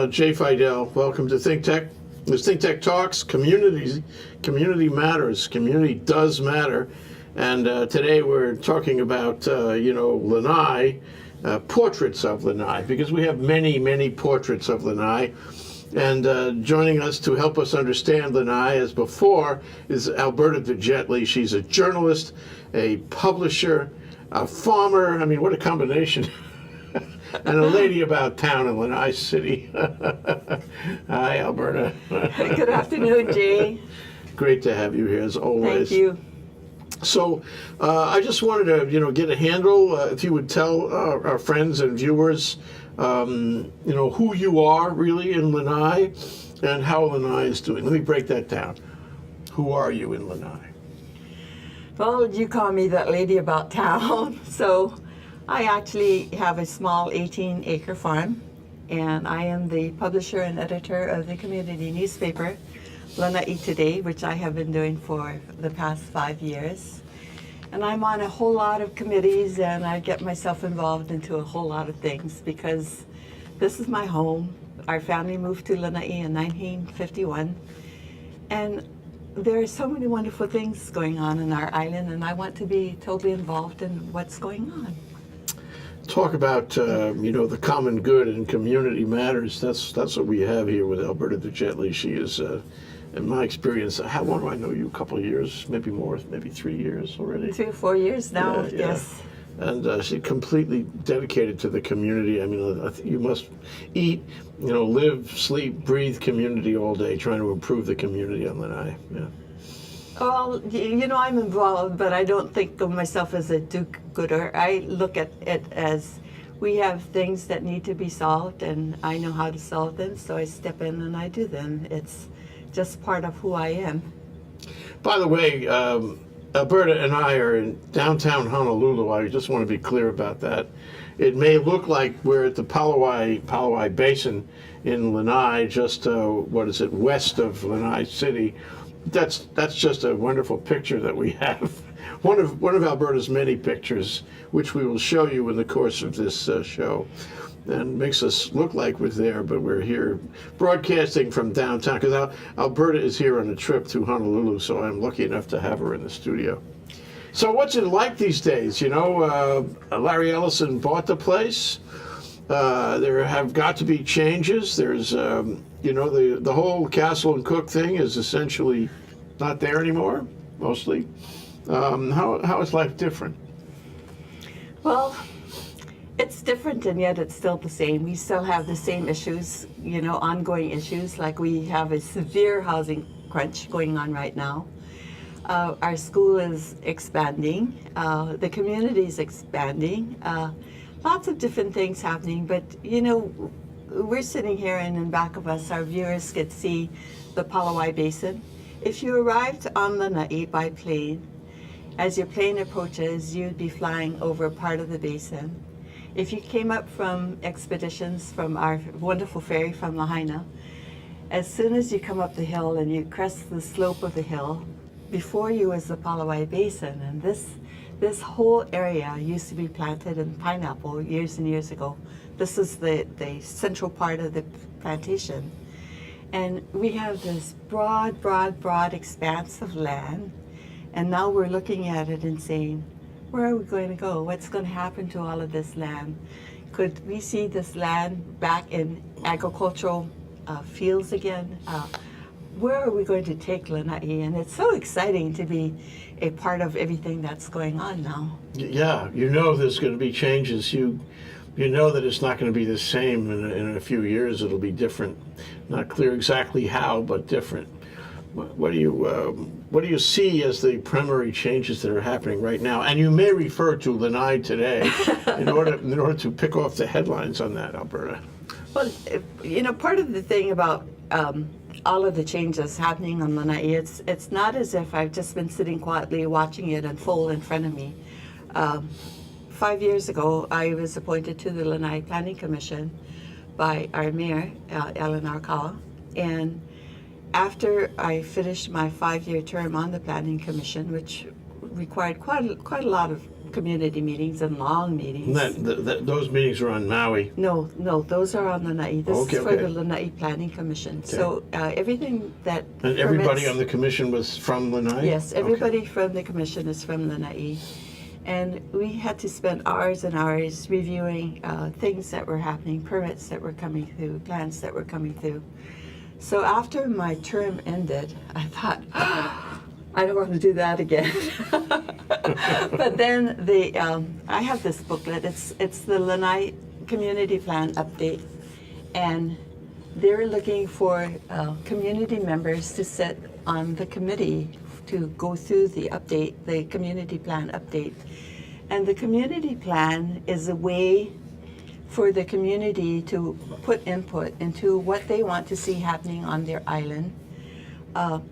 Jay Fidell. Welcome to Think Tech. This Think Tech Talks. Community matters. Community does matter. And today we're talking about, Lanai, portraits of Lanai, because we have many, many portraits of Lanai. And joining us to help us understand Lanai, as before, is Alberta de Jetley. She's a journalist, a publisher, a farmer. I mean, what a combination. And a lady about town in Lanai City. Hi, Alberta. Good afternoon, Jay. Great to have you here, as always. Thank you. So I just wanted to, get a handle, if you would tell our friends and viewers, who you are really in Lanai and how Lanai is doing. Let me break that down. Who are you in Lanai? Well, you call me that lady about town. So I actually have a small 18-acre farm, and I am the publisher and editor of the community newspaper, Lana'i Today, which I have been doing for the past 5 years. And I'm on a whole lot of committees, and I get myself involved into a whole lot of things because this is my home. Our family moved to Lana'i in 1951, and there are so many wonderful things going on in our island, and I want to be totally involved in what's going on. Talk about, the common good and community matters. That's what we have here with Alberta de Jetley. She is, in my experience, how long do I know you? A couple of years, maybe more, maybe 3 years already? 3 or 4 years now, Yeah. yes. And she's completely dedicated to the community. I mean, I think you must eat, live, sleep, breathe community all day, trying to improve the community on Lanai. Yeah. Well, I'm involved, but I don't think of myself as a do-gooder. I look at it as we have things that need to be solved, and I know how to solve them, so I step in and I do them. It's just part of who I am. By the way, Alberta and I are in downtown Honolulu. I just want to be clear about that. It may look like we're at the Palawai Basin in Lanai, just, west of Lanai City. That's just a wonderful picture that we have. One of Alberta's many pictures, which we will show you in the course of this show, and makes us look like we're there, but we're here broadcasting from downtown because Alberta is here on a trip to Honolulu, so I'm lucky enough to have her in the studio. So what's it like these days? Larry Ellison bought the place. There have got to be changes. There's, the whole Castle and Cooke thing is essentially not there anymore, mostly. How is life different? Well, it's different, and yet it's still the same. We still have the same issues, ongoing issues, like we have a severe housing crunch going on right now. Our school is expanding. The community is expanding. Lots of different things happening, but we're sitting here, and in back of us, our viewers could see the Palawai Basin. If you arrived on Lanai by plane, as your plane approaches, you'd be flying over part of the basin. If you came up from expeditions from our wonderful ferry from Lahaina, as soon as you come up the hill and you crest the slope of the hill, before you is the Palawai Basin, and this whole area used to be planted in pineapple years and years ago. This is the central part of the plantation. And we have this broad expanse of land. And now we're looking at it and saying, where are we going to go? What's going to happen to all of this land? Could we see this land back in agricultural fields again? Where are we going to take Lanai? And it's so exciting to be a part of everything that's going on now. Yeah, there's going to be changes. You know that it's not going to be the same in a few years. It'll be different. Not clear exactly how, but different. What do you see as the primary changes that are happening right now? And you may refer to Lanai Today in order to pick off the headlines on that, Alberta. Well, part of the thing about all of the changes happening on Lanai, it's not as if I've just been sitting quietly watching it unfold in front of me. 5 years ago, I was appointed to the Lanai Planning Commission by our mayor, Ellen Arkawa, and after I finished my 5-year term on the Planning Commission, which required quite a lot of community meetings and long meetings. Those meetings are on Maui. No, those are on Lanai. This Okay, is for okay. the Lanai Planning Commission. So everything that And everybody permits- on the commission was from Lanai? Yes, everybody from the commission is from Lanai. And we had to spend hours and hours reviewing things that were happening, permits that were coming through, plans that were coming through. So after my term ended, I thought, I don't want to do that again. But then I have this booklet. It's the Lanai Community Plan Update, and they're looking for community members to sit on the committee to go through the update, the community plan update. And the community plan is a way for the community to put input into what they want to see happening on their island.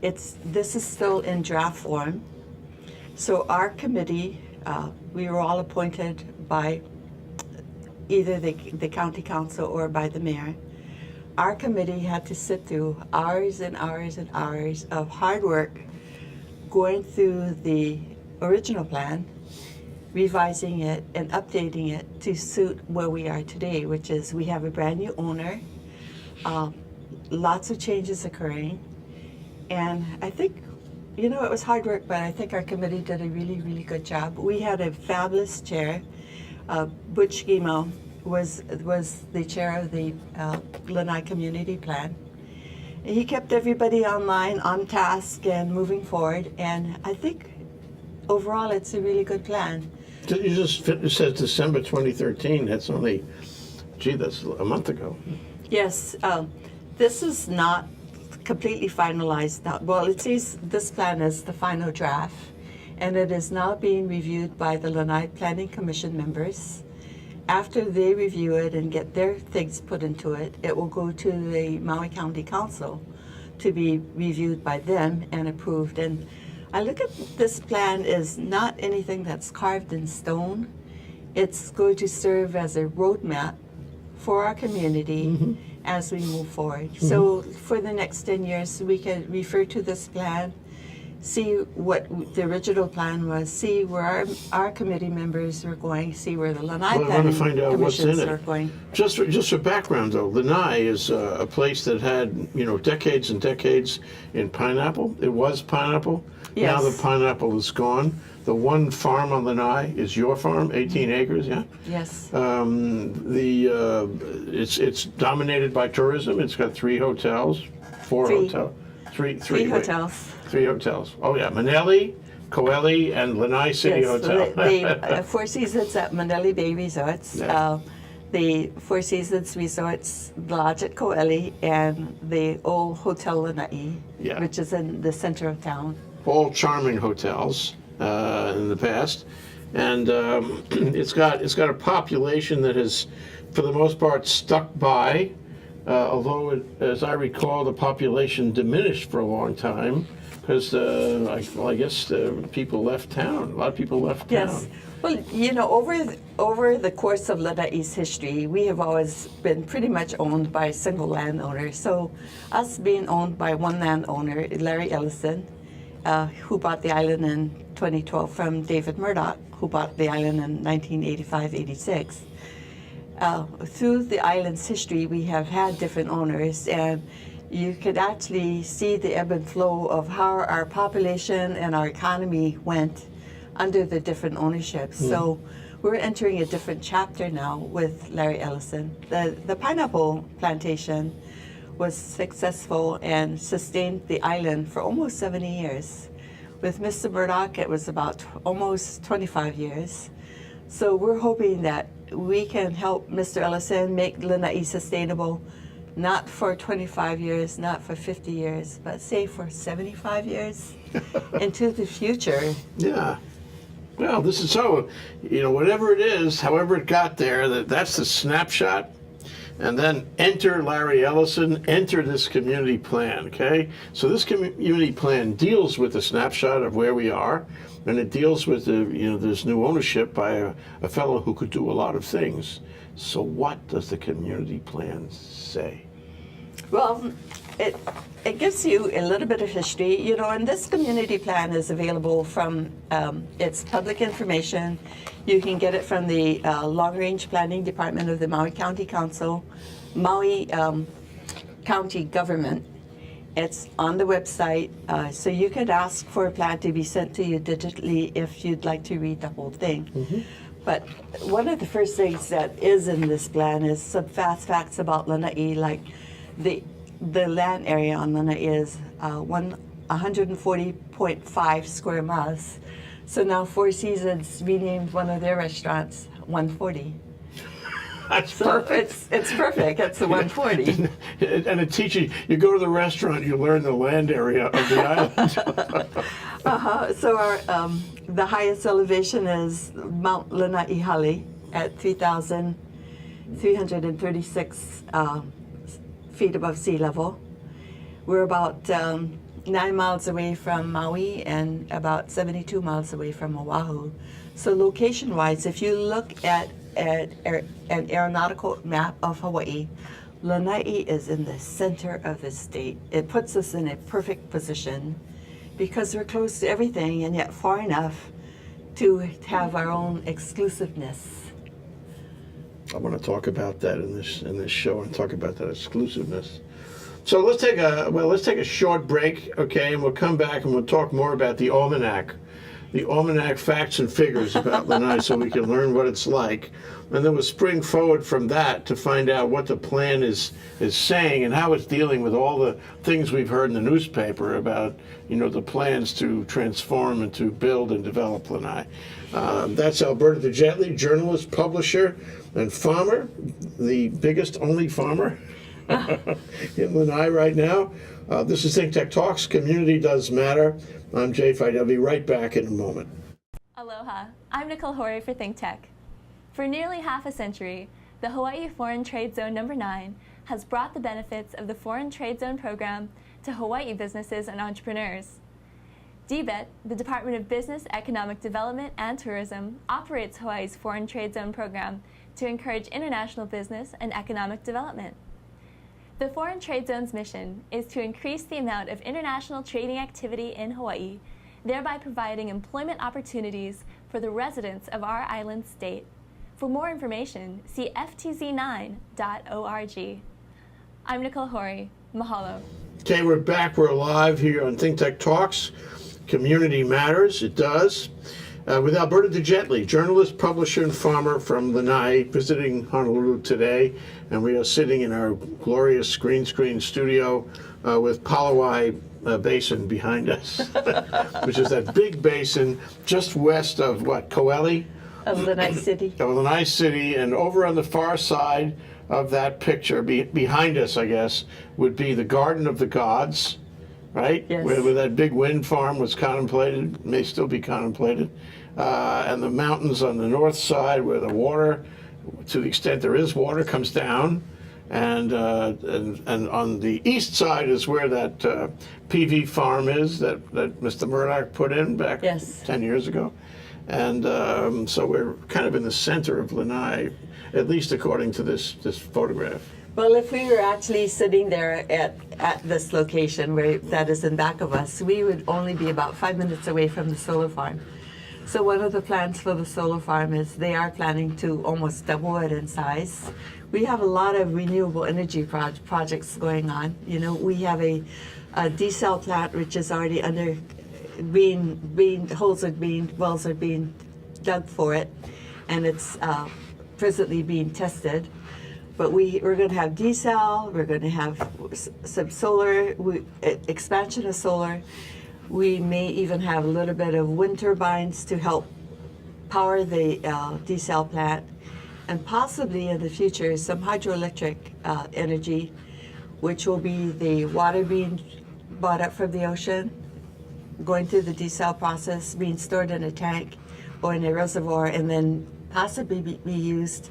This is still in draft form. So our committee, we were all appointed by either the county council or by the mayor. Our committee had to sit through hours and hours and hours of hard work going through the original plan, revising it and updating it to suit where we are today, which is we have a brand new owner, lots of changes occurring, and I think, it was hard work, but I think our committee did a really, really good job. We had a fabulous chair. Butch Gimo was the chair of the Lanai Community Plan. He kept everybody online, on task, and moving forward, and I think overall it's a really good plan. You just it says December 2013. That's only, that's a month ago. Yes, this is not completely finalized now. Well, it says this plan is the final draft, and it is now being reviewed by the Lanai Planning Commission members. After they review it and get their things put into it, it will go to the Maui County Council to be reviewed by them and approved. And I look at this plan as not anything that's carved in stone. It's going to serve as a roadmap for our community as we move forward. So for the next 10 years, we can refer to this plan, see what the original plan was, see where our committee members are going, see where the Lanai Well, I want to Planning find out what's in Commissions it. are going. Just for background, though, Lanai is a place that had, decades and decades in pineapple. It was pineapple. Now Yes. the pineapple is gone. The one farm on Lanai is your farm, 18 acres, yeah? Yes. It's dominated by tourism. It's got three hotels, Three three hotels. Three hotels. Oh, yeah, Maneli, Koeli, and Lanai City Yes, Hotel. the Four Seasons at Maneli Bay Resorts, Yeah. the Four Seasons Resorts Lodge at Koeli, and the old Hotel Lanai, Yeah. which is in the center of town. All charming hotels in the past, and it's got a population that has, for the most part, stuck by. Although, as I recall, the population diminished for a long time because I guess people left town. A lot of people left town. Yes. Well, over the course of Lanai's history, we have always been pretty much owned by a single landowner. So, us being owned by one landowner, Larry Ellison, who bought the island in 2012 from David Murdoch, who bought the island in 1985-86. Through the island's history, we have had different owners, and you could actually see the ebb and flow of how our population and our economy went under the different ownerships. So we're entering a different chapter now with Larry Ellison. The pineapple plantation was successful and sustained the island for almost 70 years. With Mr. Murdoch, it was about almost 25 years. So we're hoping that we can help Mr. Ellison make Lanai sustainable, not for 25 years, not for 50 years, but say for 75 years into the future. Yeah. Well, this is so, whatever it is, however it got there, that's the snapshot. And then enter Larry Ellison, enter this community plan, okay? So this community plan deals with the snapshot of where we are, and it deals with this new ownership by a fellow who could do a lot of things. So what does the community plan say? Well, it gives you a little bit of history, you know, and this community plan is available from, it's public information. You can get it from the Long Range Planning Department of the Maui County Council, Maui County Government. It's on the website, so you could ask for a plan to be sent to you digitally if you'd like to read the whole thing. Mm-hmm. But one of the first things that is in this plan is some fast facts about Lana'i, like the land area on Lana'i is 140.5 square miles. So now Four Seasons renamed one of their restaurants 140. That's So perfect. it's perfect. It's the 140. And it teaches you go to the restaurant, you learn the land area of the island. So our the highest elevation is Mount Lanai at 3,336 feet above sea level. We're about 9 miles away from Maui and about 72 miles away from Oahu. So location-wise, if you look at an aeronautical map of Hawaii, Lanai is in the center of the state. It puts us in a perfect position because we're close to everything and yet far enough to have our own exclusiveness. I want to talk about that in this show and talk about that exclusiveness. So let's take a short break, okay, and we'll come back and we'll talk more about the almanac facts and figures about Lanai, so we can learn what it's like, and then we'll spring forward from that to find out what the plan is saying and how it's dealing with all the things we've heard in the newspaper about, you know, the plans to transform and to build and develop Lanai. That's Alberta de Jetley, journalist, publisher, and farmer, the biggest only farmer in Lanai right now. This is Think Tech Talks. Community does matter. I'm Jay Fidell. I'll be right back in a moment. Aloha, I'm Nicole Horry for Think Tech. For nearly half a century, the Hawaii Foreign Trade Zone No. 9 has brought the benefits of the Foreign Trade Zone program to Hawaii businesses and entrepreneurs. DBET, the Department of Business, Economic Development, and Tourism, operates Hawaii's Foreign Trade Zone program to encourage international business and economic development. The Foreign Trade Zone's mission is to increase the amount of international trading activity in Hawaii, thereby providing employment opportunities for the residents of our island state. For more information, see ftz9.org. I'm Nicole Horry. Mahalo. Okay, we're back. We're live here on Think Tech Talks. Community matters. It does. With Alberta de Jetley, journalist, publisher, and farmer from Lanai, visiting Honolulu today. And we are sitting in our glorious green screen studio with Palawai Basin behind us, which is that big basin just west of what, Ko'eli? Of Lanai City. Of Lanai City, and over on the far side of that picture, behind us, I guess, would be the Garden of the Gods, right? Yes. Where that big wind farm was contemplated, may still be contemplated, and the mountains on the north side where the water, to the extent there is water, comes down, and on the east side is where that PV farm is that Mr. Murdoch put in back 10 years ago. And so we're kind of in the center of Lanai, at least according to this photograph. Well, if we were actually sitting there at this location where that is in back of us, we would only be about 5 minutes away from the solar farm. So one of the plans for the solar farm is they are planning to almost double it in size. We have a lot of renewable energy projects going on. You know, we have a desal plant which is already under wells are being dug for it, and it's presently being tested. But we're going to have desal, we're going to have some solar, expansion of solar. We may even have a little bit of wind turbines to help power the desal plant, and possibly in the future some hydroelectric energy, which will be the water being brought up from the ocean, going through the desal process, being stored in a tank or in a reservoir, and then possibly be used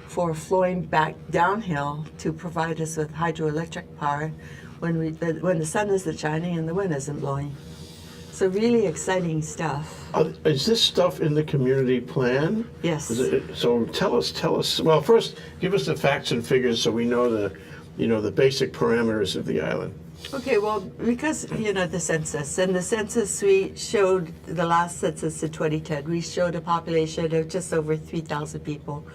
for flowing back downhill to provide us with hydroelectric power when the sun isn't shining and the wind isn't blowing. So really exciting stuff. Is this stuff in the community plan? Yes. So tell us. Well, first, give us the facts and figures so we know the basic parameters of the island. Okay, well, because, the census, and the census we showed, the last census in 2010, we showed a population of just over 3,000 people.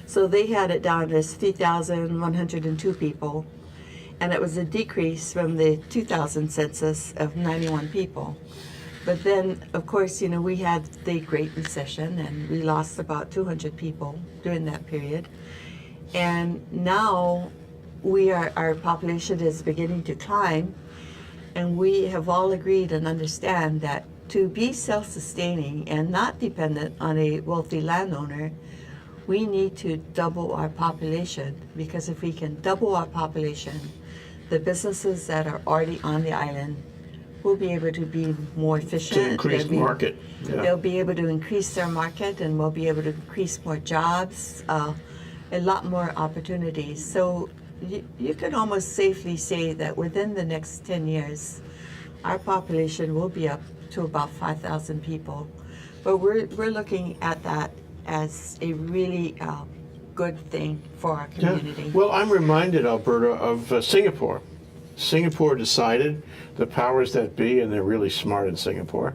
So they had it down as 3,102 people, and it was a decrease from the 2000 census of 91 people. But then, of course, we had the Great Recession, and we lost about 200 people during that period. And now our population is beginning to climb, and we have all agreed and understand that to be self-sustaining and not dependent on a wealthy landowner, we need to double our population, because if we can double our population, the businesses that are already on the island will be able to be more efficient. To increase market. Yeah. They'll be able to increase their market, and we'll be able to increase more jobs, a lot more opportunities. So you can almost safely say that within the next 10 years, our population will be up to about 5,000 people. But we're looking at that as a really good thing for our community. Yeah. Well, I'm reminded, Alberta, of Singapore. Singapore decided, the powers that be, and they're really smart in Singapore,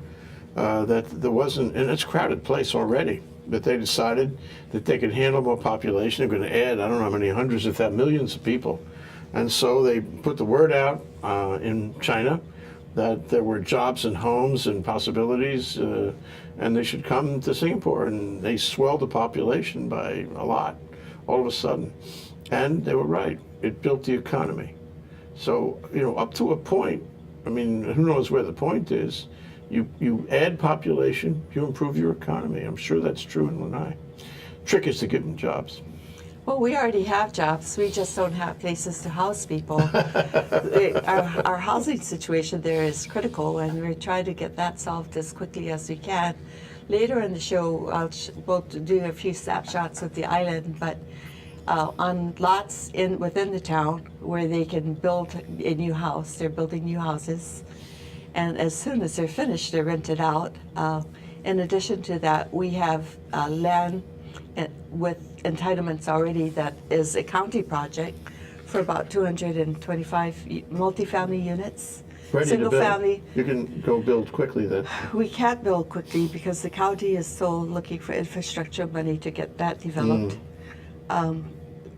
that there wasn't, and it's a crowded place already, but they decided that they could handle more population. They're going to add, I don't know how many hundreds, if not millions of people. And so they put the word out in China that there were jobs and homes and possibilities, and they should come to Singapore. And they swelled the population by a lot, all of a sudden. And they were right. It built the economy. So, up to a point, I mean, who knows where the point is, you add population, you improve your economy. I'm sure that's true in Lanai. Trick is to give them jobs. Well, we already have jobs. We just don't have places to house people. Our housing situation there is critical, and we're trying to get that solved as quickly as we can. Later in the show, we'll do a few snapshots of the island, but on lots within the town where they can build a new house, they're building new houses. And as soon as they're finished, they're rented out. In addition to that, we have land with entitlements already that is a county project for about 225 multifamily units. Ready Single to build. family. You can go build quickly then. We can't build quickly because the county is still looking for infrastructure money to get that developed.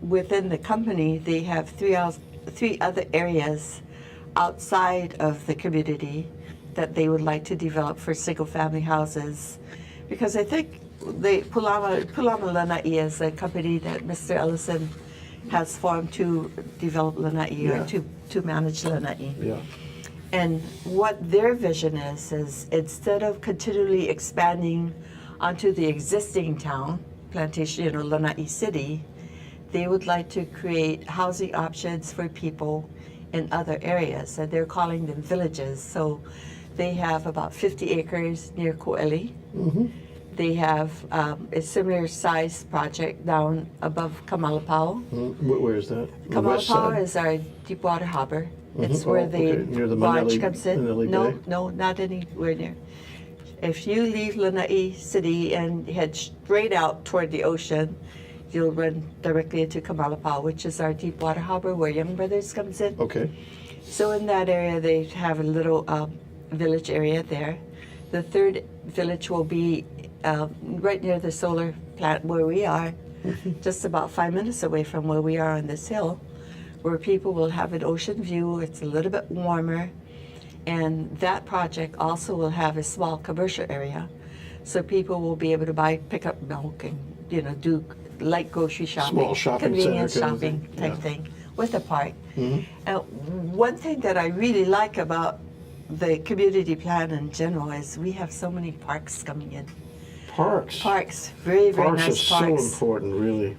Within the company, they have three other areas outside of the community that they would like to develop for single-family houses, because I think Pulama Lana'i is a company that Mr. Ellison has formed to develop Lana'i, Yeah. or to manage Lana'i. Yeah. And what their vision is instead of continually expanding onto the existing town, plantation, Lana'i City, they would like to create housing options for people in other areas, and they're calling them villages. So they have about 50 acres near Ko'eli. Mm-hmm. They have a similar size project down above Kamalapau. Where is that? The west Kamalapau side? is our deep water harbor. It's Oh, where okay. the Near the barge Manili- comes in. Manili No, Bay? no, not anywhere near. If you leave Lanai City and head straight out toward the ocean, you'll run directly into Kamalapau, which is our deep water harbor where Young Brothers comes in. Okay. So in that area, they have a little village area there. The third village will be right near the solar plant where we are, just about 5 minutes away from where we are on this hill, where people will have an ocean view. It's a little bit warmer. And that project also will have a small commercial area. So people will be able to pick up milk and, do light grocery shopping. Small shopping center convenience kind of shopping thing. type Yeah. thing with a park. Mm-hmm. One thing that I really like about the community plan in general is we have so many parks coming in. Parks. Parks, very, very Parks nice are parks. so important, really.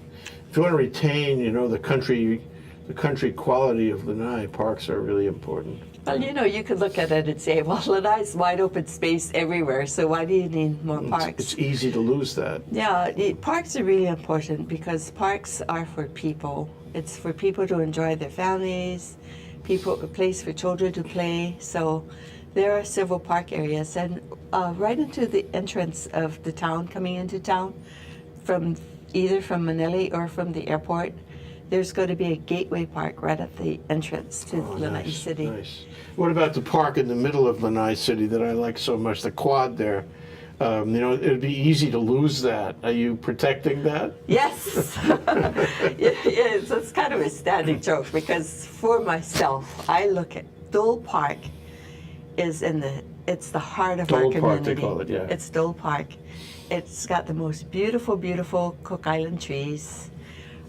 If you want to retain, the country quality of Lanai, parks are really important. Well, you could look at it and say, well, Lanai's wide open space everywhere, so why do you need more parks? It's easy to lose that. Yeah, parks are really important because parks are for people. It's for people to enjoy their families, a place for children to play. So there are several park areas, and right into the entrance of the town, coming into town, either from Manili or from the airport, there's going to be a gateway park right at the entrance to Lanai nice, City. Nice. What about the park in the middle of Lanai City that I like so much, the quad there? It'd be easy to lose that. Are you protecting that? Yes. It's kind of a standing joke because for myself, I look at Dole Park it's the heart of our Dole community. Park, they call it, yeah. It's Dole Park. It's got the most beautiful, beautiful Cook Island trees.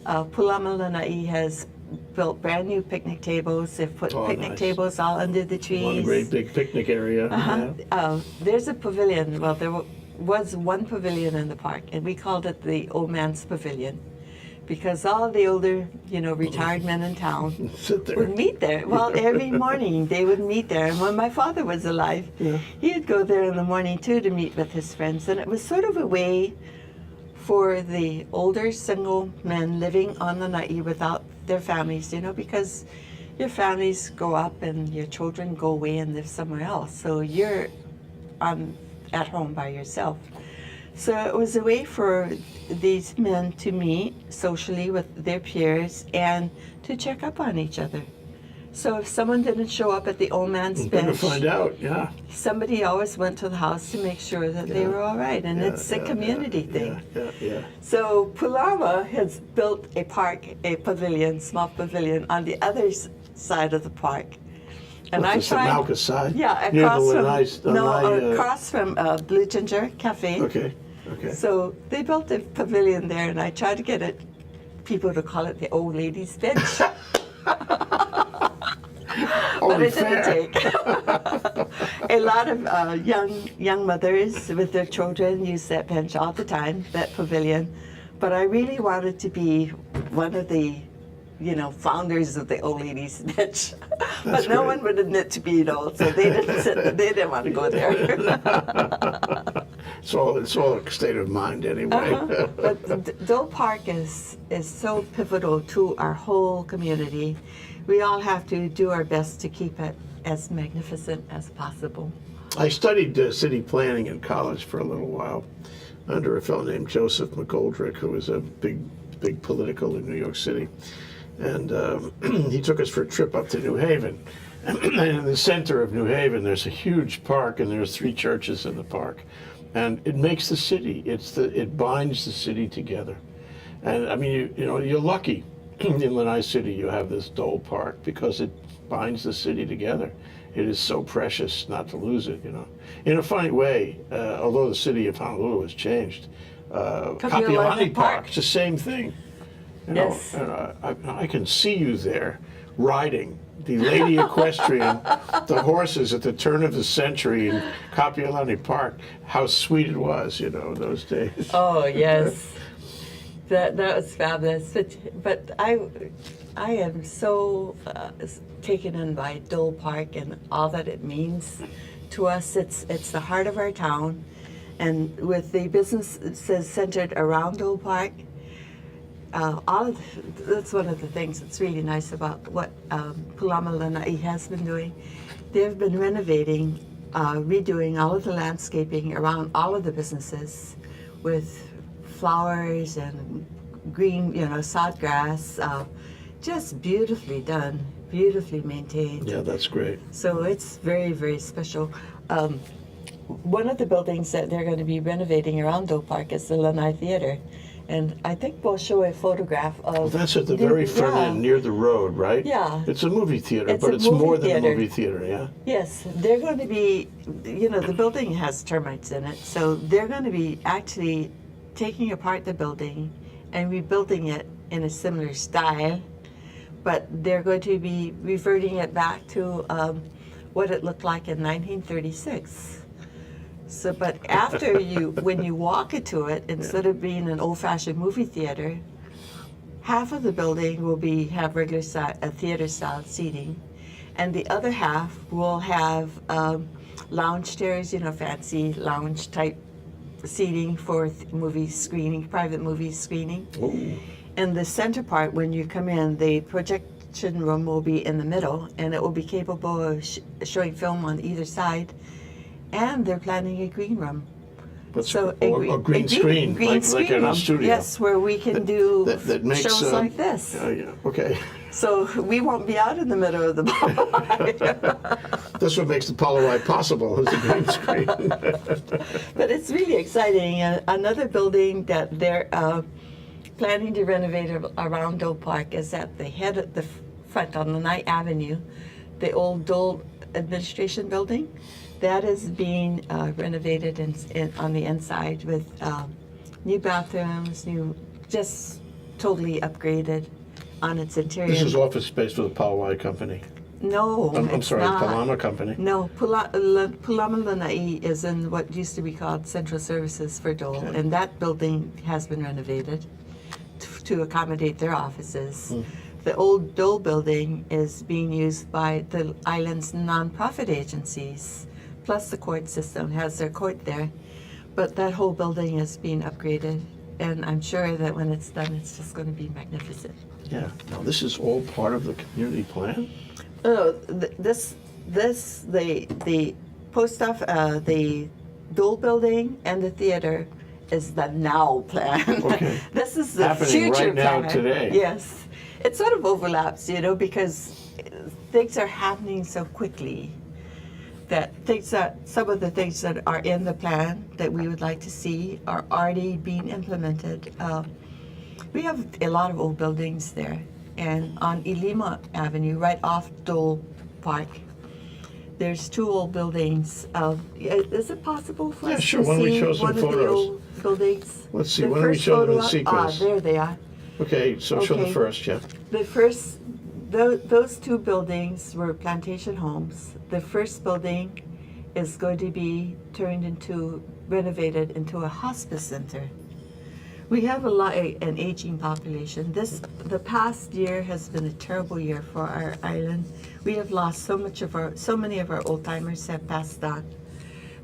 Pulama Lanai has built brand new picnic tables. They've put picnic nice. tables all under the trees. One great big picnic area. Yeah. There's a pavilion. Well, there was one pavilion in the park, and we called it the Old Man's Pavilion, because all the older, retired men in town Sit there. would meet there. Well, every morning they would meet there. And when my father was alive, he'd go there in the morning too to meet with his friends. And it was sort of a way for the older single men living on Lanai without their families, because your families grow up and your children go away and live somewhere else. So you're at home by yourself. So it was a way for these men to meet socially with their peers and to check up on each other. So if someone didn't show up at the old man's Better bench, find out, yeah. somebody always went to the house to make sure that they were all right. And it's a community thing. Yeah. So Pulama has built a pavilion, small pavilion, on the other side of the park. And What's the Mauka side? Yeah, Near across from Blue Ginger Cafe. Okay. So they built a pavilion there, and I tried to get people to call it the old ladies' bench. But it didn't take. A lot of young mothers with their children use that bench all the time, that pavilion. But I really wanted to be one of the founders of the old ladies' bench. But no one would admit to being old, so they didn't want to go there. It's all a state of mind anyway. But Dole Park is so pivotal to our whole community. We all have to do our best to keep it as magnificent as possible. I studied city planning in college for a little while under a fellow named Joseph McGoldrick, who was a big political in New York City. And he took us for a trip up to New Haven. And in the center of New Haven, there's a huge park, and there's 3 churches in the park. And it makes the city. It binds the city together. And I mean, you're lucky in Lanai City you have this Dole Park because it binds the city together. It is so precious not to lose it. In a funny way, although the city of Honolulu has changed, Kapiolani Park, it's the same thing. Yes. I can see you there riding the Lady Equestrian, the horses at the turn of the century in Kapiolani Park. How sweet it was, those days. Oh yes, that was fabulous. But I am so taken in by Dole Park and all that it means to us. It's the heart of our town, and with the businesses centered around Dole Park. That's one of the things that's really nice about what Pulama Lanai has been doing. They've been renovating, redoing all of the landscaping around all of the businesses with flowers and green, sod grass, just beautifully done, beautifully maintained. Yeah, that's great. So it's very, very special. One of the buildings that they're going to be renovating around Dole Park is the Lanai Theater. And I think we'll show a photograph of... That's at the very front end, near the road, right? Yeah. It's a movie theater, It's but a it's movie more than theater. a movie theater, yeah? Yes, they're going to be, the building has termites in it, so they're going to be actually taking apart the building and rebuilding it in a similar style, but they're going to be reverting it back to what it looked like in 1936. So, but after when you walk into it, instead of being an old-fashioned movie theater, half of the building will have regular theater-style seating, and the other half will have lounge chairs, fancy lounge-type seating for private movie screening. Ooh. And the center part, when you come in, the projection room will be in the middle, and it will be capable of showing film on either side. And they're planning a green room. a green screen, like in a studio. Yes, where we can do that makes, shows like this. Yeah, okay. So we won't be out in the middle of the Palawai. That's what makes the Palawai possible, is a green screen. But it's really exciting. Another building that they're planning to renovate around Dole Park is at the head of the front on Lanai Avenue, the old Dole Administration Building. That is being renovated on the inside with new bathrooms, just totally upgraded on its interior. This is office space for the Palawai Company. No, I'm sorry, not. the Palama Company. No, Pulama Lanai is in what used to be called Central Services for Dole, Okay. and that building has been renovated to accommodate their offices. The old Dole building is being used by the island's nonprofit agencies, plus the court system has their court there. But that whole building is being upgraded, and I'm sure that when it's done, it's just going to be magnificent. Yeah. Now, this is all part of the community plan? Oh, the post office, the Dole building and the theater is the now plan. Okay. This is the Happening future right now, plan. today. Yes, it sort of overlaps, because things are happening so quickly that some of the things that are in the plan that we would like to see are already being implemented. We have a lot of old buildings there, and on Ilima Avenue, right off Dole Park, there's two old buildings. Is it possible for Yeah, us sure. to Why don't we see show some one of the photos? old buildings? Let's see. The Why don't we first show them in photo up- sequence? There they are. Okay, so show the Okay. first, yeah. The first, those two buildings were plantation homes. The first building is going to be renovated into a hospice center. We have an aging population. The past year has been a terrible year for our island. We have lost so many of our old timers have passed on.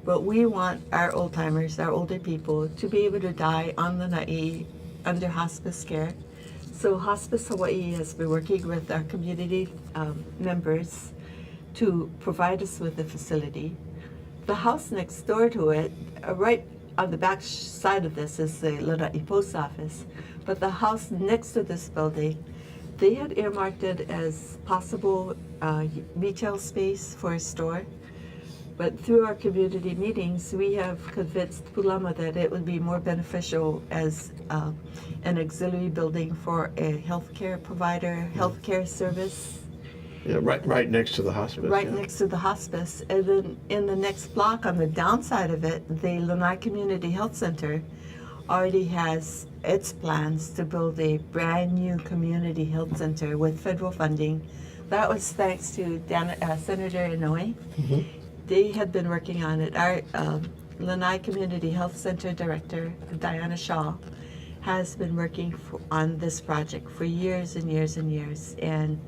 But we want our old timers, our older people, to be able to die on Lanai under hospice care. So Hospice Hawaii has been working with our community members to provide us with a facility. The house next door to it, right on the back side of this, is the Lana'i Post Office. But the house next to this building, they had earmarked it as possible retail space for a store. But through our community meetings, we have convinced Pulama that it would be more beneficial as an auxiliary building for a healthcare provider, healthcare service. Yeah, right next to the hospice. Right yeah. next to the hospice. And then in the next block on the downside of it, the Lanai Community Health Center already has its plans to build a brand new community health center with federal funding. That was thanks to Senator Inouye. Mm-hmm. They had been working on it. Our Lanai Community Health Center Director, Diana Shaw, has been working on this project for years and years and years. And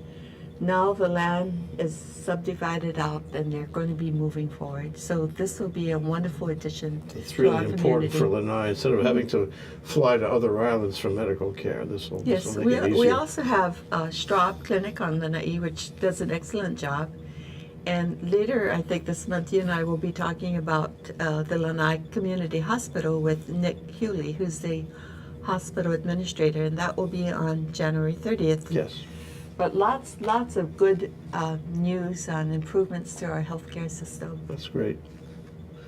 now the land is subdivided out and they're going to be moving forward. So this will be a wonderful addition It's to our really important community. for Lanai. Instead of having to fly to other islands for medical care, this will Yes, make it easier. we also have Straub Clinic on Lanai, which does an excellent job. And later, I think this month, you and I will be talking about the Lanai Community Hospital with Nick Hewley, who's the hospital administrator, and that will be on January 30th. Yes. But lots of good news on improvements to our healthcare system. That's great.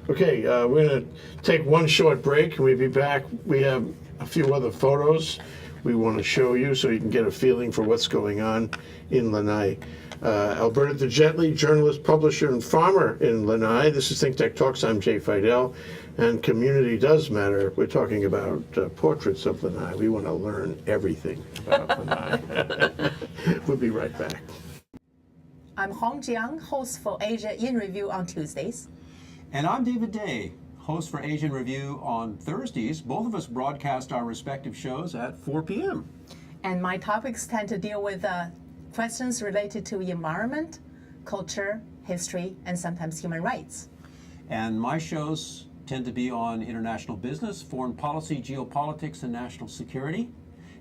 Okay, we're going to take one short break, and we'll be back. We have a few other photos we want to show you so you can get a feeling for what's going on in Lanai. Alberta de Jetley, journalist, publisher, and farmer in Lanai. This is Think Tech Talks. I'm Jay Fidell, and community does matter. We're talking about portraits of Lanai. We want to learn everything about Lanai. We'll be right back. I'm Hong Jiang, host for Asia in Review on Tuesdays. And I'm David Day, host for Asian Review on Thursdays. Both of us broadcast our respective shows at 4 p.m. And my topics tend to deal with questions related to environment, culture, history, and sometimes human rights. And my shows tend to be on international business, foreign policy, geopolitics, and national security.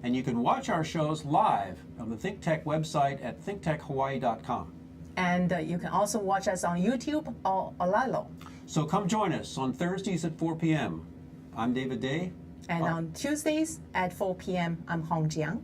And you can watch our shows live on the ThinkTech website at thinktechhawaii.com. And you can also watch us on YouTube or Olalo. So come join us on Thursdays at 4 p.m. I'm David Day. And on Tuesdays at 4 p.m., I'm Hong Jiang.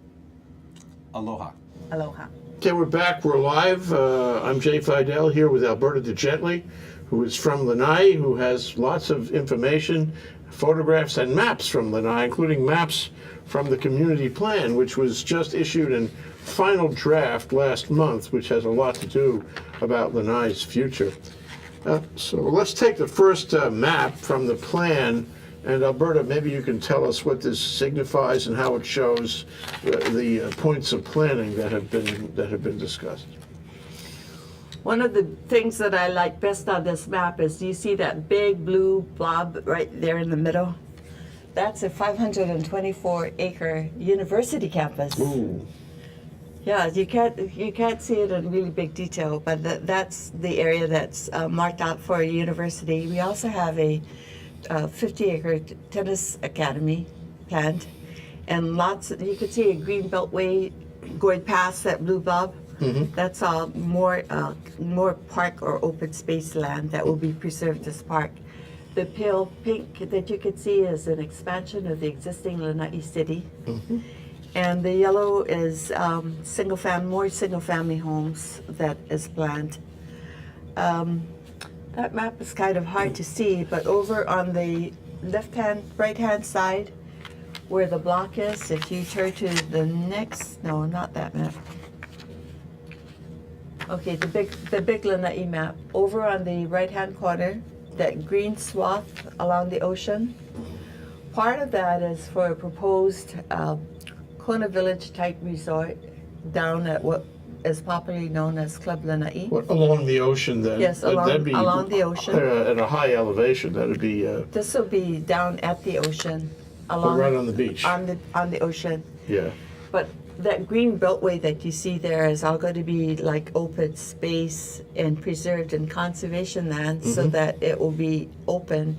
Aloha. Aloha. Okay, we're back. We're live. I'm Jay Fidell here with Alberta de Jetley, who is from Lana'i, who has lots of information, photographs, and maps from Lana'i, including maps from the community plan, which was just issued in final draft last month, which has a lot to do about Lanai's future. So let's take the first map from the plan. And Alberta, maybe you can tell us what this signifies and how it shows the points of planning that have been discussed. One of the things that I like best on this map is, do you see that big blue blob right there in the middle? That's a 524-acre university campus. Ooh. Yeah, you can't see it in really big detail, but that's the area that's marked out for a university. We also have a 50-acre tennis academy planned, and you could see a green beltway going past that blue blob. Mm-hmm. That's all more park or open space land that will be preserved as park. The pale pink that you can see is an expansion of the existing Lana'i city. Mm-hmm. And the yellow is more single-family homes that is planned. That map is kind of hard to see, but over on the right-hand side, where the block is, if you turn to the next, no, not that map. Okay, the big Lana'i map. Over on the right-hand corner, that green swath along the ocean, part of that is for a proposed Kona Village type resort down at what is popularly known as Club Lana'i. What, along the ocean then? Yes, along the ocean. At a high elevation, that would be. This will be down at the ocean, right on the beach. On the ocean. Yeah. But that green beltway that you see there is all going to be like open space and preserved and conservation land, so that it will be open.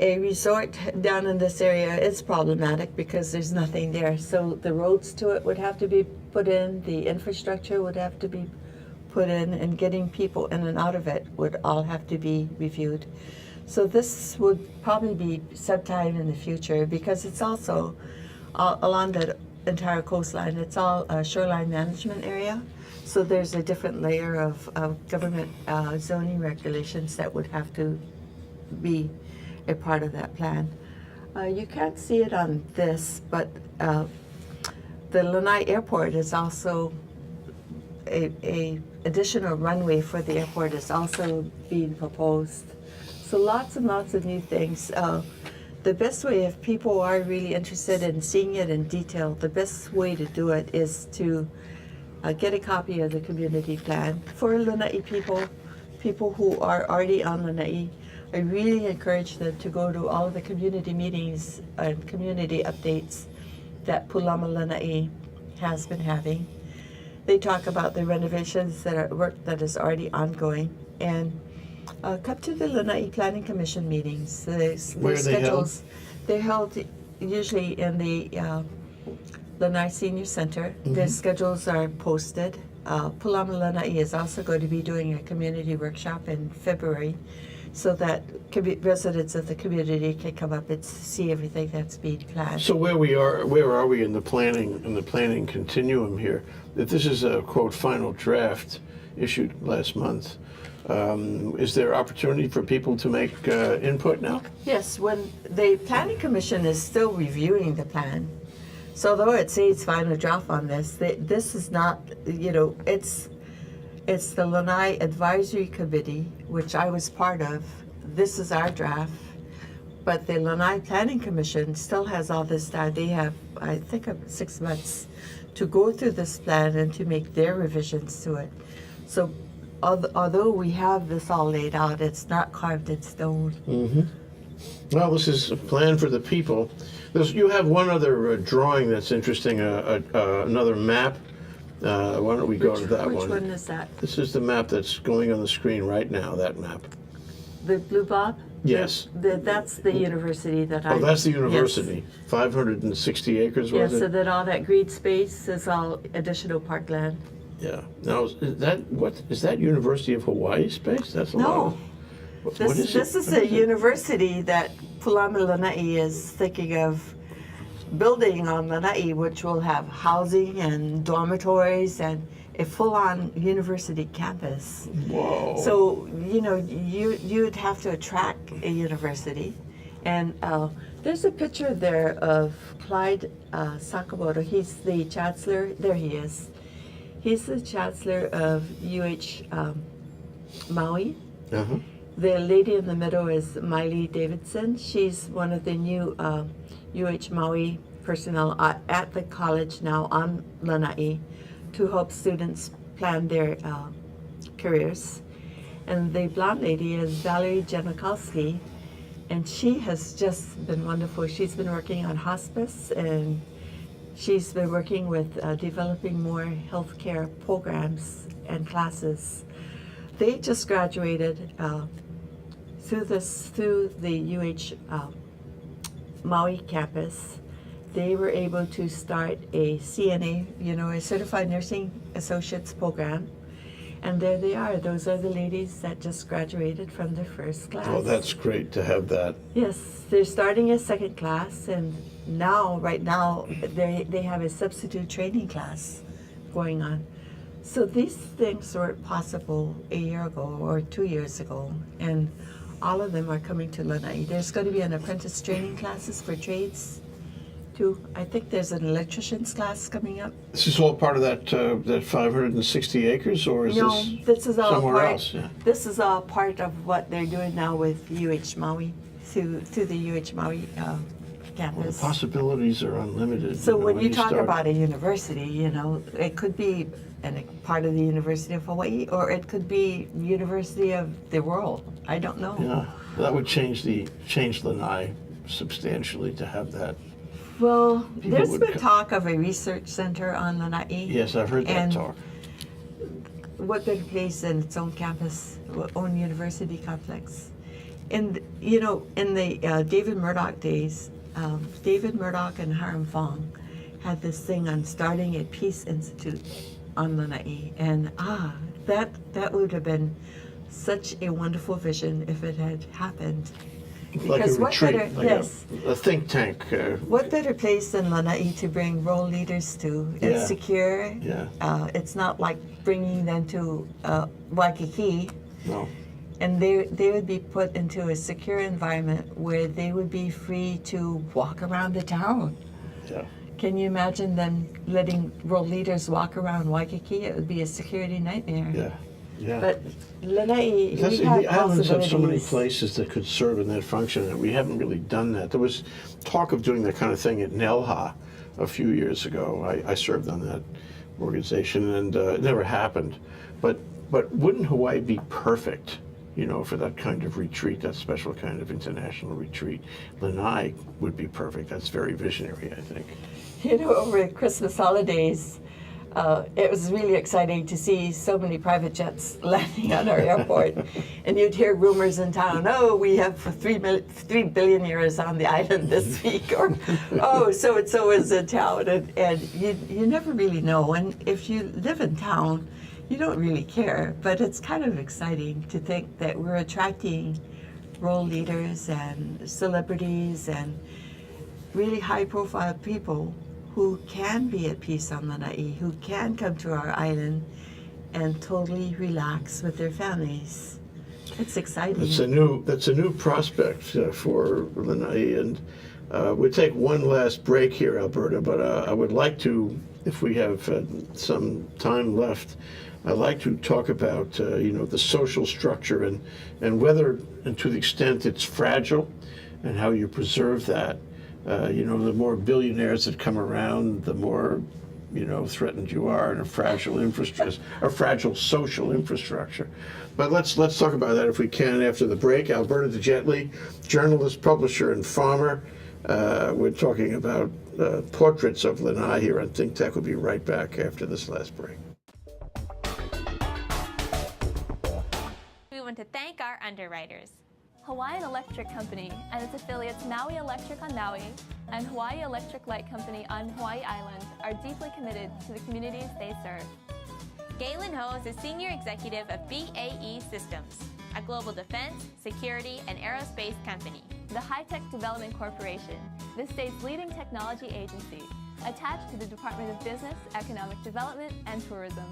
A resort down in this area is problematic because there's nothing there. So the roads to it would have to be put in, the infrastructure would have to be put in, and getting people in and out of it would all have to be reviewed. So this would probably be sometime in the future, because it's also along the entire coastline. It's all a shoreline management area. So there's a different layer of government zoning regulations that would have to be a part of that plan. You can't see it on this, but the Lanai Airport is also a additional runway for the airport is also being proposed. So lots and lots of new things. The best way, if people are really interested in seeing it in detail, the best way to do it is to get a copy of the community plan for Lanai people who are already on Lanai. I really encourage them to go to all of the community meetings and community updates that Pulama Lanai has been having. They talk about the renovations work that is already ongoing, and come to the Lanai Planning Commission meetings. Where are they held? They're held usually in the Lanai Senior Center. Their schedules are posted. Pulama Lanai is also going to be doing a community workshop in February, so that residents of the community can come up and see everything that's being planned. So where are we in the planning continuum here? That this is a quote final draft issued last month. Is there opportunity for people to make input now? Yes, when the Planning Commission is still reviewing the plan. So though it says final draft on this, this is not, it's the Lanai Advisory Committee, which I was part of. This is our draft. But the Lanai Planning Commission still has all this time. They have, I think, 6 months to go through this plan and to make their revisions to it. So although we have this all laid out, it's not carved in stone. Mm-hmm. Well, this is a plan for the people. You have one other drawing that's interesting, another map. Why don't we go to that one? Which one is that? This is the map that's going on the screen right now, that map. The blue blob? Yes. That's the university that I... Oh, that's the university. Yes. 560 acres, was it? Yes, so that all that green space is all additional parkland. Yeah. Now, is that University of Hawaii space? That's a lot. What This, is this it? is a university that Pulama Lana'i is thinking of building on Lana'i, which will have housing and dormitories and a full-on university campus. Whoa. So, you know, you'd have to attract a university. And there's a picture there of Clyde Sakamoto. He's the chancellor. There he is. He's the chancellor of UH Maui. Uh-huh. The lady in the middle is Miley Davidson. She's one of the new UH Maui personnel at the college now on Lana'i to help students plan their careers. And the blonde lady is Valerie Janikowski, and she has just been wonderful. She's been working on hospice, and she's been working with developing more healthcare programs and classes. They just graduated through the UH Maui campus. They were able to start a CNA, you know, a Certified Nursing Associates program. And there they are. Those are the ladies that just graduated from their first class. Oh, that's great to have that. Yes, they're starting a second class, and now, right now, they have a substitute training class going on. So these things weren't possible a year ago or 2 years ago, and all of them are coming to Lana'i. There's going to be an apprentice training classes for trades, too. I think there's an electrician's class coming up. This is all part of that 560 acres, or is This is all somewhere part. else? Yeah. This is all part of what they're doing now with UH Maui, through the UH Maui Well, the campus. possibilities are unlimited. So when you talk start- about a university, you know, it could be a part of the University of Hawaii, or it could be University of the world. I don't know. Yeah, that would change Lanai substantially to have that. Well, there's would been co- talk of a research center on Lana'i. Yes, I've heard that And talk. what better place than its own campus, own university complex? And you know, in the David Murdoch days, David Murdoch and Hiram Fong had this thing on starting a peace institute on Lana'i, and that would have been such a wonderful vision if it had happened. Like a Because what retreat, better- like yes. a think tank. What better place than Lana'i to bring role leaders to? It's Yeah. secure. Yeah. It's not like bringing them to Waikiki, No. and they would be put into a secure environment where they would be free to walk around the town. Yeah. Can you imagine them letting world leaders walk around Waikiki? It would be a security nightmare. Yeah. Yeah. But Lana'i, That's, we have the islands have so many possibilities. places that could serve in that function, and we haven't really done that. There was talk of doing that kind of thing at Nelha a few years ago. I served on that organization, and it never happened. But wouldn't Hawaii be perfect, you know, for that kind of retreat, that special kind of international retreat? Lanai would be perfect. That's very visionary, I think. You know, over the Christmas holidays, it was really exciting to see so many private jets landing on our airport. And you'd hear rumors in town, oh, we have 3 billion euros on the island this week, or oh, so-and-so is in town. And you never really know. And if you live in town, you don't really care. But it's kind of exciting to think that we're attracting role leaders and celebrities and really high-profile people who can be at peace on Lana'i, who can come to our island and totally relax with their families. It's exciting. That's a new prospect for Lanai, and we'll take one last break here, Alberta. But I would like to, if we have some time left, I'd like to talk about the social structure and whether, and to the extent it's fragile, and how you preserve that. The more billionaires that come around, the more, threatened you are in a fragile infrastructure, a fragile social infrastructure. But let's talk about that if we can after the break. Alberta de Jetley, journalist, publisher, and farmer. We're talking about portraits of Lanai here on Think Tech. We'll be right back after this last break. We want to thank our underwriters. Hawaiian Electric Company and its affiliates Maui Electric on Maui and Hawaii Electric Light Company on Hawaii Island are deeply committed to the communities they serve. Galen Ho is a Senior Executive of BAE Systems. a global defense, security, and aerospace company. The High-Tech Development Corporation, the state's leading technology agency, attached to the Department of Business, Economic Development, and Tourism.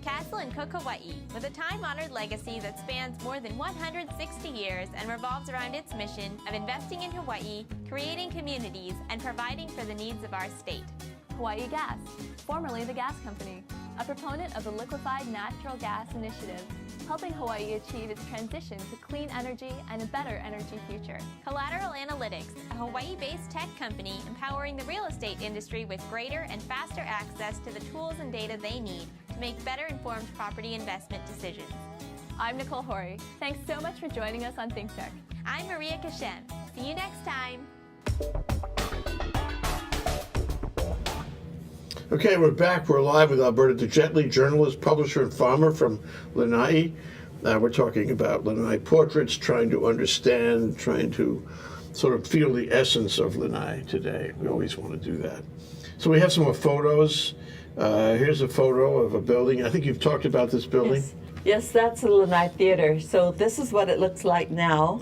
Castle and Cooke, Hawaii, with a time-honored legacy that spans more than 160 years and revolves around its mission of investing in Hawaii, creating communities, and providing for the needs of our state. Hawaii Gas, formerly the Gas Company, a proponent of the Liquefied Natural Gas Initiative, helping Hawaii achieve its transition to clean energy and a better energy future. Collateral Analytics, a Hawaii-based tech company empowering the real estate industry with greater and faster access to the tools and data they need to make better informed property investment decisions. I'm Nicole Horry. Thanks so much for joining us on Think Tech. I'm Maria Kashem. See you next time. Okay, we're back. We're live with Alberta de Jetley, journalist, publisher, and farmer from Lana'i. We're talking about Lana'i portraits, trying to understand, trying to sort of feel the essence of Lana'i today. We always want to do that. So we have some more photos. Here's a photo of a building. I think you've talked about this building. Yes, that's the Lana'i Theater. So this is what it looks like now.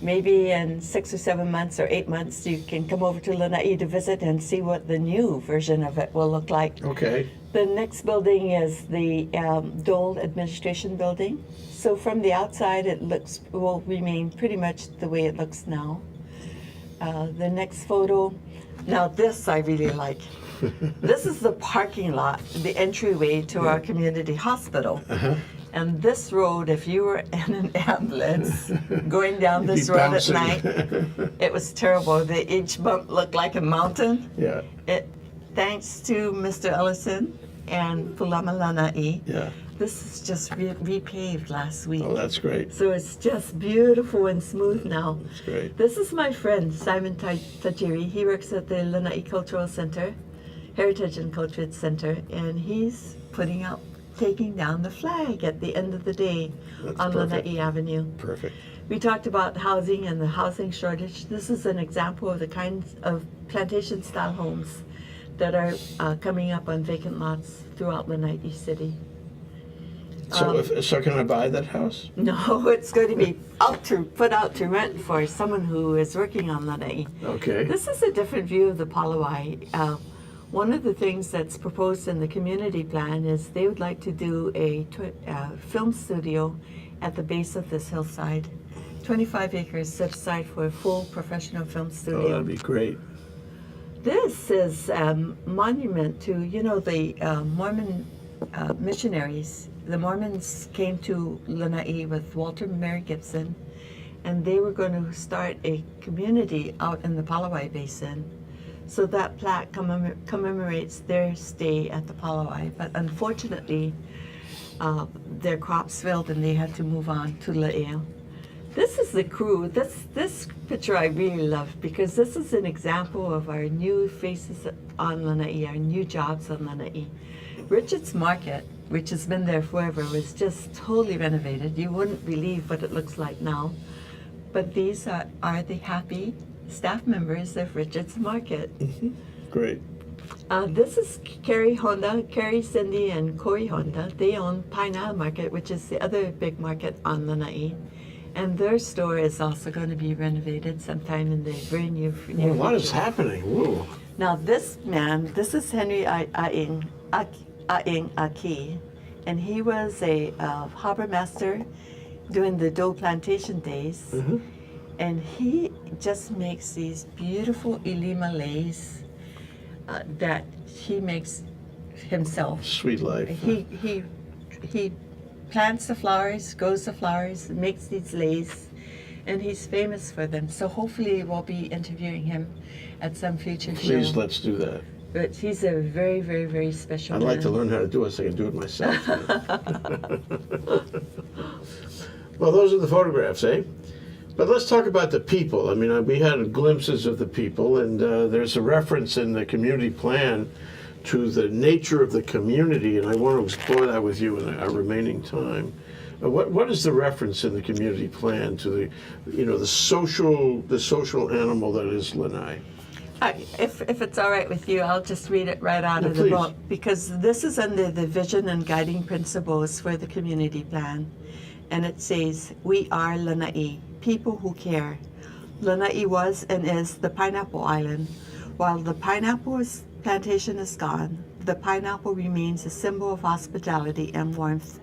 Maybe in 6 or 7 months or 8 months, you can come over to Lana'i to visit and see what the new version of it will look like. Okay. The next building is the Dole Administration Building. So from the outside, it will remain pretty much the way it looks now. The next photo, now this I really like. This is the parking lot, the entryway to our community hospital. And this road, if you were in an ambulance going down this road at night, it was terrible. Each bump looked like a mountain. Yeah. Thanks to Mr. Ellison and Pulama Lana'i, Yeah. this is just repaved last week. Oh, that's great. So it's just beautiful and smooth now. That's great. This is my friend, Simon Tajiri. He works at the Lana'i Cultural Center, Heritage and Culture Center, and he's taking down the flag at the end of the day on Lana'i Avenue. Perfect. We talked about housing and the housing shortage. This is an example of the kinds of plantation-style homes that are coming up on vacant lots throughout Lana'i City. So can I buy that house? No, it's going to be put out to rent for someone who is working on Lana'i. Okay. This is a different view of the Palawai. One of the things that's proposed in the community plan is they would like to do a film studio at the base of this hillside. 25 acres set aside for a full professional film studio. Oh, that'd be great. This is a monument to, the Mormon missionaries. The Mormons came to Lana'i with Walter and Mary Gibson, and they were going to start a community out in the Palawai Basin. So that plaque commemorates their stay at the Palawai. But unfortunately, their crops failed and they had to move on to La'eo. This is the crew. This picture I really love because this is an example of our new faces on Lana'i, our new jobs on Lana'i. Richard's Market, which has been there forever, was just totally renovated. You wouldn't believe what it looks like now. But these are the happy staff members of Richard's Market. Mm-hmm. Great. This is Carrie Honda, Carrie, Cindy, and Corey Honda. They own Pine Isle Market, which is the other big market on Lana'i. And their store is also going to be renovated sometime in the very near future. Well, a lot is happening. Whoa. Now this is Henry Aing Aki, and he was a harbor master during the Dole Plantation days. Mm-hmm. And he just makes these beautiful ilima leis that he makes himself. Sweet life. He plants the flowers, grows the flowers, makes these leis, and he's famous for them. So hopefully we'll be interviewing him at some future show. Please, let's do that. But he's a very, very, very special I'd man. like to learn how to do it so I can do it myself. Well, those are the photographs, eh? But let's talk about the people. I mean, we had glimpses of the people, and there's a reference in the community plan to the nature of the community, and I want to explore that with you in our remaining time. What is the reference in the community plan to the social animal that is Lana'i? If it's all right with you, I'll just read it right out of the please. book, because this is under the vision and guiding principles for the community plan. and it says, "We are Lana'i, people who care." Lana'i was and is the pineapple island. While the pineapple plantation is gone, the pineapple remains a symbol of hospitality and warmth.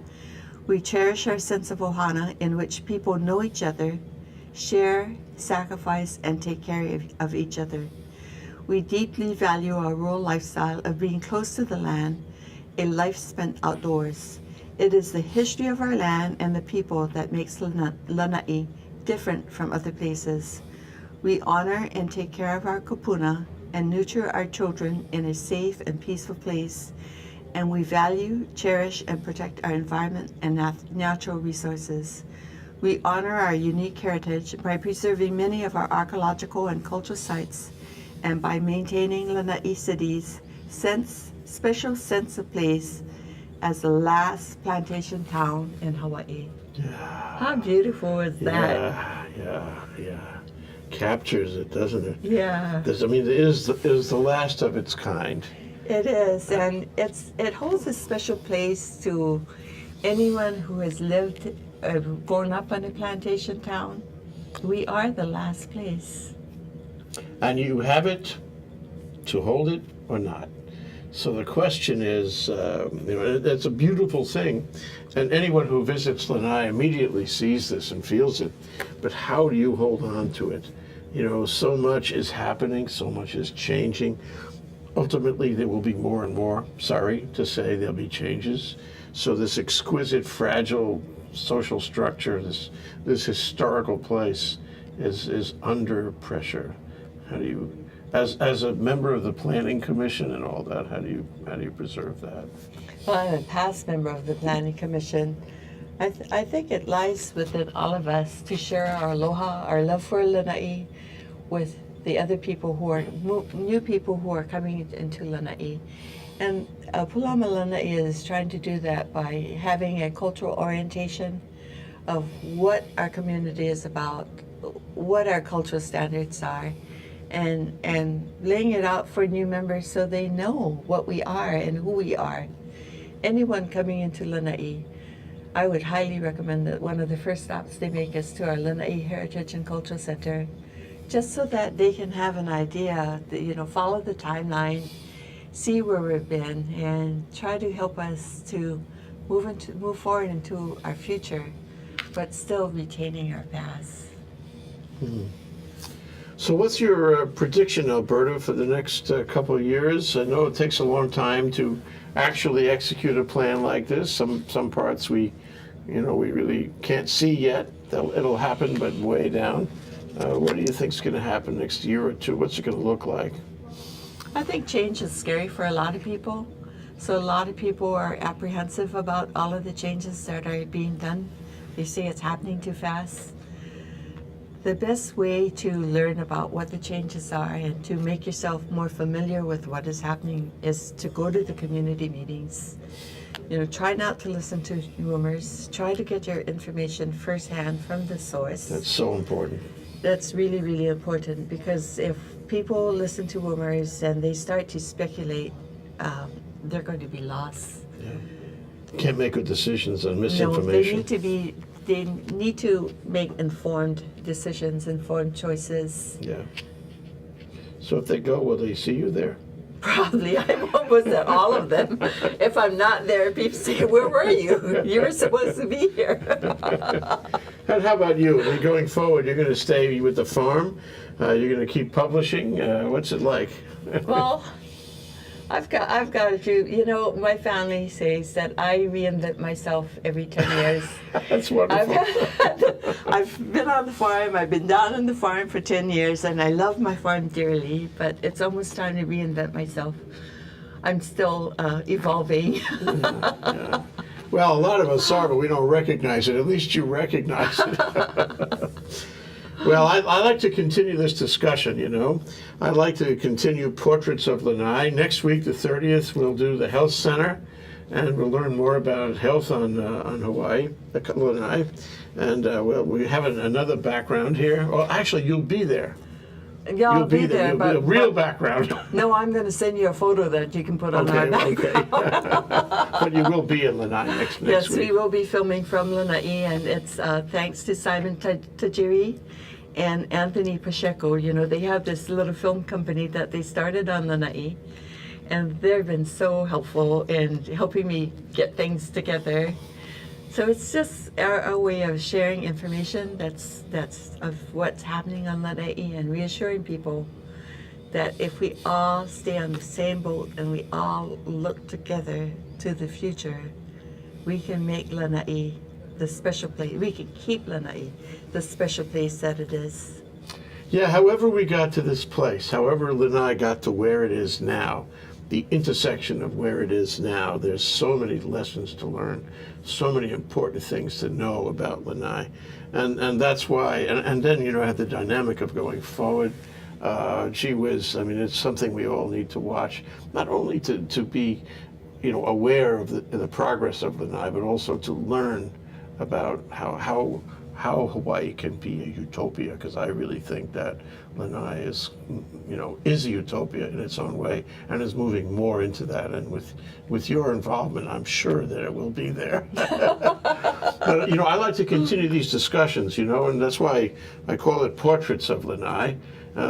We cherish our sense of ohana, in which people know each other, share, sacrifice, and take care of each other. We deeply value our rural lifestyle of being close to the land, a life spent outdoors. It is the history of our land and the people that makes Lana'i different from other places. We honor and take care of our kupuna and nurture our children in a safe and peaceful place, and we value, cherish, and protect our environment and natural resources. We honor our unique heritage by preserving many of our archaeological and cultural sites, and by maintaining Lana'i City's special sense of place as the last plantation town in Hawaii. Yeah. How beautiful is that? Yeah. Captures it, doesn't it? Yeah. It is the last of its kind. It is, and it holds a special place to anyone who has lived, grown up in a plantation town. We are the last place. And you have it to hold it or not. So the question is, it's a beautiful thing, and anyone who visits Lanai immediately sees this and feels it. But how do you hold on to it? So much is happening, so much is changing. Ultimately, there will be more and more. Sorry to say, there'll be changes. So this exquisite, fragile social structure, this historical place, is under pressure. How do you? As a member of the Planning Commission and all that, how do you preserve that? Well, I'm a past member of the Planning Commission. I think it lies within all of us to share our aloha, our love for Lana'i, with the other people who are new people who are coming into Lana'i. And Pulama Lana'i is trying to do that by having a cultural orientation of what our community is about, what our cultural standards are, and laying it out for new members so they know what we are and who we are. Anyone coming into Lana'i, I would highly recommend that one of the first stops they make is to our Lana'i Heritage and Cultural Center, just so that they can have an idea, follow the timeline, see where we've been, and try to help us to move forward into our future, but still retaining our past. So what's your prediction, Alberta, for the next couple of years? I know it takes a long time to actually execute a plan like this. Some parts we really can't see yet. It'll happen, but way down. What do you think is going to happen next year or two? What's it going to look like? I think change is scary for a lot of people. So a lot of people are apprehensive about all of the changes that are being done. They say it's happening too fast. The best way to learn about what the changes are and to make yourself more familiar with what is happening is to go to the community meetings. Try not to listen to rumors. Try to get your information firsthand from the source. That's so important. That's really, really important, because if people listen to rumors and they start to speculate, they're going to be lost. Yeah. Can't make good decisions on No, misinformation. they need to make informed decisions, informed choices. Yeah. So if they go, will they see you there? Probably. I'm almost at all of them. If I'm not there, people say, "Where were you? You were supposed to be here." And how about you? Going forward, you're going to stay with the farm? You're going to keep publishing? What's it like? Well, I've got a few. My family says that I reinvent myself every 10 years. That's wonderful. I've been on the farm. I've been down on the farm for 10 years, and I love my farm dearly. But it's almost time to reinvent myself. I'm still evolving. Yeah. Well, a lot of us are, but we don't recognize it. At least you recognize it. Well, I like to continue this discussion, I'd like to continue Portraits of Lanai. Next week, the 30th, we'll do the Health Center, and we'll learn more about health on Hawaii, Lanai. And we have another background here. Well, actually, you'll be there. Yeah, I'll You'll be be there, You'll be a but- real but- background. No, I'm going to send you a photo that you can put on our Okay, back. okay. But you will be in Lanai next Yes, week. we will be filming from Lanai, and it's thanks to Simon Tajiri and Anthony Pacheco. You know, they have this little film company that they started on Lanai, and they've been so helpful in helping me get things together. So it's just our way of sharing information that's of what's happening on Lanai and reassuring people that if we all stay on the same boat and we all look together to the future, we can make Lanai the special place. We can keep Lanai the special place that it is. Yeah, however we got to this place, however Lanai got to where it is now, the intersection of where it is now, there's so many lessons to learn, so many important things to know about Lanai. And that's why, and then, you know, I had the dynamic of going forward. Gee whiz, I mean, it's something we all need to watch, not only to be, you know, aware of the progress of Lanai, but also to learn about how Hawaii can be a utopia, because I really think that Lanai is, you know, is a utopia in its own way and is moving more into that. And with your involvement, I'm sure that it will be there. But, you know, I like to continue these discussions, you know, and that's why I call it Portraits of Lanai.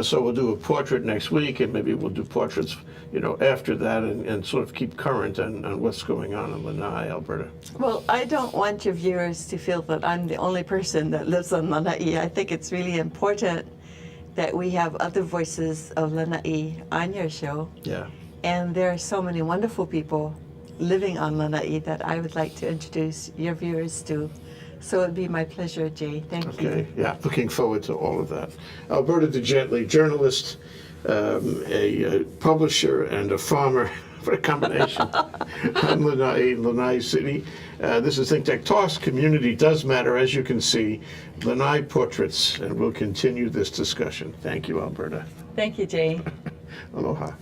So we'll do a portrait next week, and maybe we'll do portraits, you know, after that, and sort of keep current on what's going on in Lanai, Alberta. Well, I don't want your viewers to feel that I'm the only person that lives on Lanai. I think it's really important that we have other voices of Lanai on your show. Yeah. And there are so many wonderful people living on Lanai that I would like to introduce your viewers to. So it'd be my pleasure, Jay. Thank you. Okay, yeah, looking forward to all of that. Alberta de Jetley, journalist, a publisher, and a farmer. What a combination. I'm Lanai City. This is Think Tech Talks. Community does matter, as you can see. Lanai Portraits, and we'll continue this discussion. Thank you, Alberta. Thank you, Jay. Aloha.